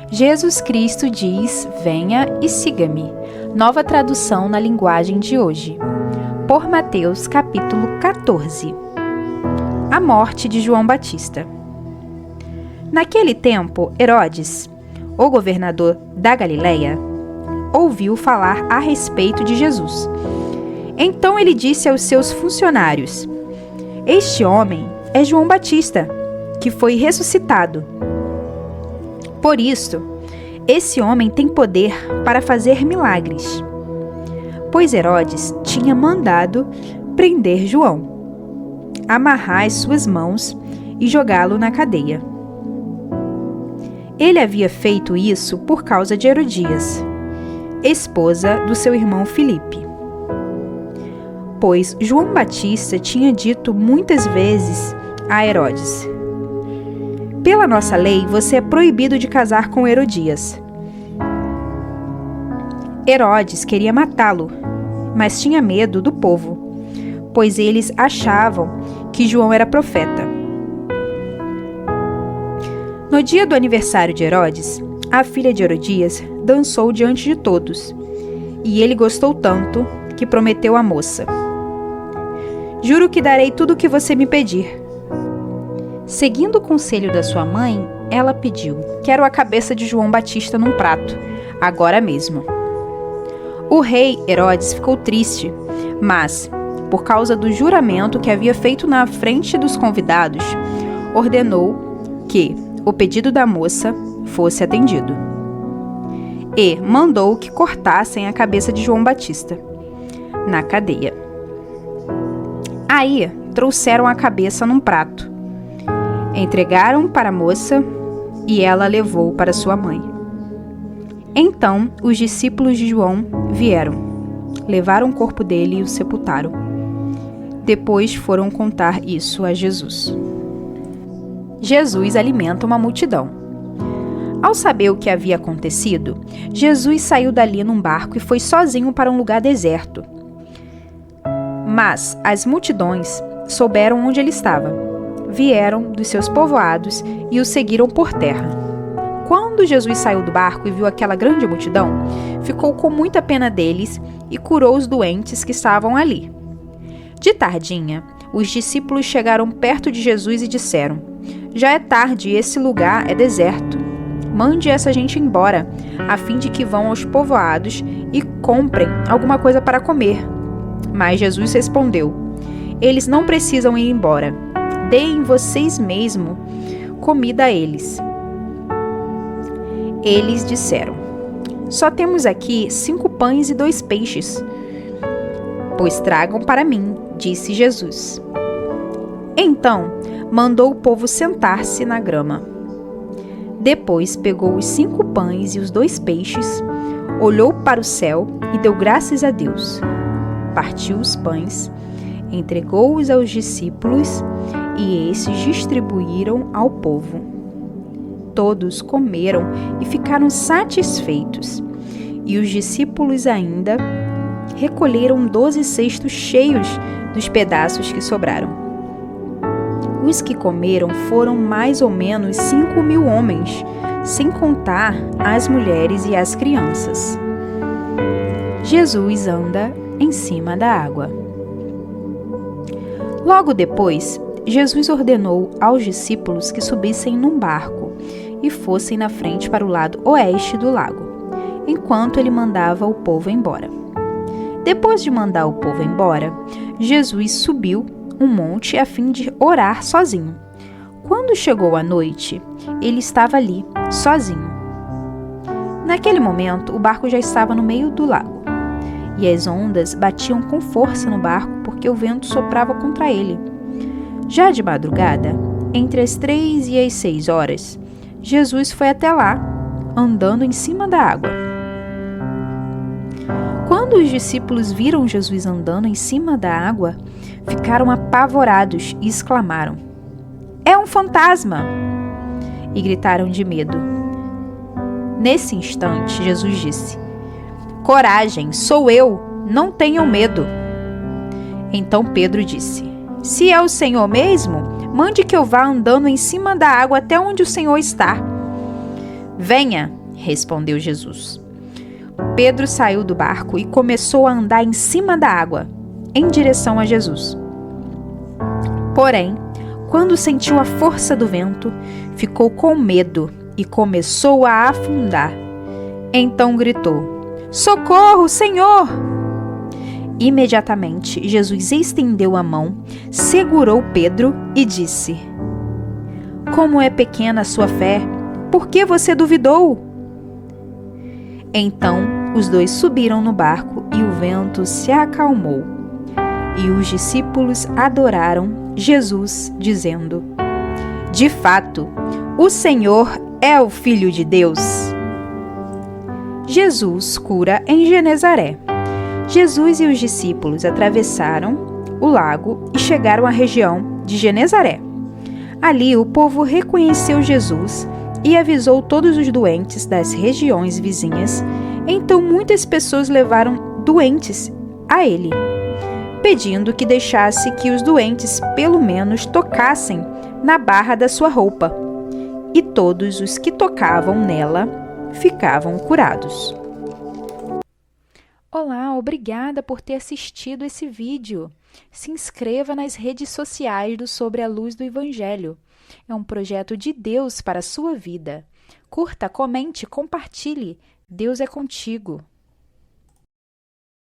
Jesus Cristo diz: venha e siga-me. Nova tradução na linguagem de hoje. Por Mateus, capítulo 14. A morte de João Batista. Naquele tempo, Herodes, o governador da Galileia, ouviu falar a respeito de Jesus. Então ele disse aos seus funcionários: este homem é João Batista, que foi ressuscitado. Por isso, esse homem tem poder para fazer milagres. Pois Herodes tinha mandado prender João, amarrar as suas mãos e jogá-lo na cadeia. Ele havia feito isso por causa de Herodias, esposa do seu irmão Filipe. Pois João Batista tinha dito muitas vezes a Herodes: pela nossa lei, você é proibido de casar com Herodias. Herodes queria matá-lo, mas tinha medo do povo, pois eles achavam que João era profeta. No dia do aniversário de Herodes, a filha de Herodias dançou diante de todos, e ele gostou tanto que prometeu à moça: juro que darei tudo o que você me pedir. Seguindo o conselho da sua mãe, ela pediu: quero a cabeça de João Batista num prato, agora mesmo. O rei Herodes ficou triste, mas, por causa do juramento que havia feito na frente dos convidados, ordenou que o pedido da moça fosse atendido. E mandou que cortassem a cabeça de João Batista na cadeia. Aí trouxeram a cabeça num prato, entregaram para a moça e ela levou para sua mãe. Então os discípulos de João vieram, levaram o corpo dele e o sepultaram. Depois foram contar isso a Jesus. Jesus alimenta uma multidão. Ao saber o que havia acontecido, Jesus saiu dali num barco e foi sozinho para um lugar deserto. Mas as multidões souberam onde ele estava. Vieram dos seus povoados e o seguiram por terra. Quando Jesus saiu do barco e viu aquela grande multidão, ficou com muita pena deles e curou os doentes que estavam ali. De tardinha, os discípulos chegaram perto de Jesus e disseram: já é tarde e esse lugar é deserto. Mande essa gente embora, a fim de que vão aos povoados e comprem alguma coisa para comer. Mas Jesus respondeu: eles não precisam ir embora. Deem vocês mesmos comida a eles. Eles disseram: só temos aqui 5 pães e 2 peixes. Pois tragam para mim, disse Jesus. Então, mandou o povo sentar-se na grama. Depois pegou os 5 pães e os 2 peixes, olhou para o céu e deu graças a Deus. Partiu os pães, entregou-os aos discípulos e esses distribuíram ao povo. Todos comeram e ficaram satisfeitos, e os discípulos ainda recolheram 12 cestos cheios dos pedaços que sobraram. Os que comeram foram mais ou menos 5.000 homens, sem contar as mulheres e as crianças. Jesus anda em cima da água. Logo depois, Jesus ordenou aos discípulos que subissem num barco e fossem na frente para o lado oeste do lago, enquanto ele mandava o povo embora. Depois de mandar o povo embora, Jesus subiu um monte a fim de orar sozinho. Quando chegou a noite, ele estava ali, sozinho. Naquele momento, o barco já estava no meio do lago, e as ondas batiam com força no barco porque o vento soprava contra ele. Já de madrugada, entre as 3 e as 6 horas, Jesus foi até lá, andando em cima da água. Quando os discípulos viram Jesus andando em cima da água, ficaram apavorados e exclamaram: é um fantasma! E gritaram de medo. Nesse instante, Jesus disse: coragem, sou eu, não tenham medo. Então Pedro disse: se é o Senhor mesmo, mande que eu vá andando em cima da água até onde o Senhor está. Venha, respondeu Jesus. Pedro saiu do barco e começou a andar em cima da água, em direção a Jesus. Porém, quando sentiu a força do vento, ficou com medo e começou a afundar. Então gritou: "Socorro, Senhor!" Imediatamente, Jesus estendeu a mão, segurou Pedro e disse: "Como é pequena a sua fé, por que você duvidou?" Então, os dois subiram no barco e o vento se acalmou. E os discípulos adoraram Jesus, dizendo: "De fato, o Senhor é o Filho de Deus." Jesus cura em Genezaré. Jesus e os discípulos atravessaram o lago e chegaram à região de Genezaré. Ali o povo reconheceu Jesus e avisou todos os doentes das regiões vizinhas. Então muitas pessoas levaram doentes a ele, pedindo que deixasse que os doentes pelo menos tocassem na barra da sua roupa. E todos os que tocavam nela ficavam curados. Olá, obrigada por ter assistido esse vídeo. Se inscreva nas redes sociais do Sobre a Luz do Evangelho. É um projeto de Deus para a sua vida. Curta, comente, compartilhe. Deus é contigo.